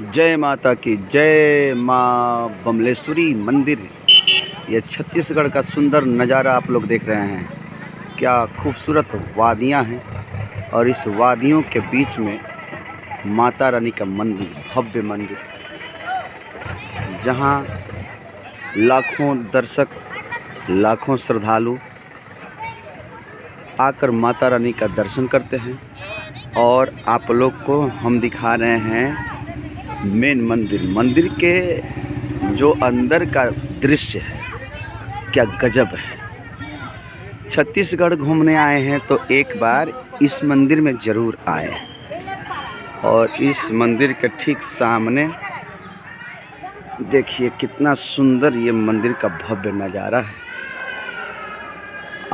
जय माता की जय। माँ बमलेश्वरी मंदिर, ये छत्तीसगढ़ का सुंदर नज़ारा आप लोग देख रहे हैं। क्या खूबसूरत वादियाँ हैं और इस वादियों के बीच में माता रानी का मंदिर, भव्य मंदिर, जहाँ लाखों दर्शक, लाखों श्रद्धालु आकर माता रानी का दर्शन करते हैं। और आप लोग को हम दिखा रहे हैं मेन मंदिर के जो अंदर का दृश्य है, क्या गजब है। छत्तीसगढ़ घूमने आए हैं तो एक बार इस मंदिर में ज़रूर आए। और इस मंदिर के ठीक सामने देखिए कितना सुंदर ये मंदिर का भव्य नज़ारा है।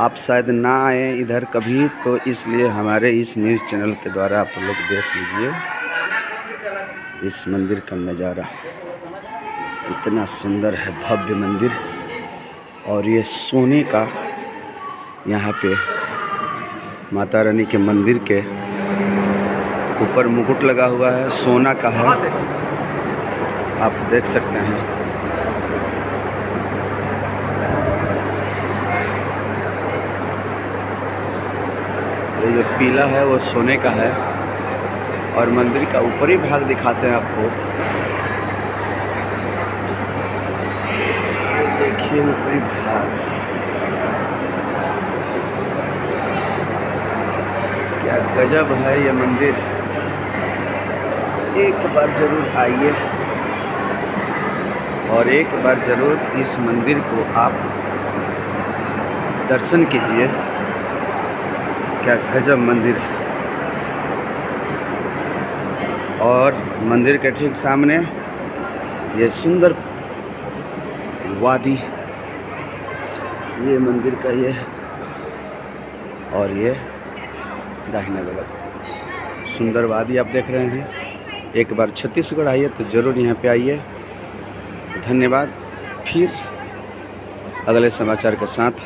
आप शायद ना आए इधर कभी, तो इसलिए हमारे इस न्यूज़ चैनल के द्वारा आप लोग देख लीजिए इस मंदिर का नज़ारा। इतना सुंदर है भव्य मंदिर। और ये सोने का यहाँ पे माता रानी के मंदिर के ऊपर मुकुट लगा हुआ है, सोना का है, आप देख सकते हैं। ये जो पीला है वो सोने का है। और मंदिर का ऊपरी भाग दिखाते हैं आपको। ये देखिए ऊपरी भाग, क्या गजब है ये मंदिर। एक बार ज़रूर आइए और एक बार ज़रूर इस मंदिर को आप दर्शन कीजिए। क्या गजब मंदिर है। और मंदिर के ठीक सामने ये सुंदर वादी, ये मंदिर का ये, और ये दाहिने बगल सुंदर वादी आप देख रहे हैं। एक बार छत्तीसगढ़ आइए तो ज़रूर यहाँ पे आइए। धन्यवाद। फिर अगले समाचार के साथ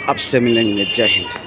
आपसे मिलेंगे। जय हिंद।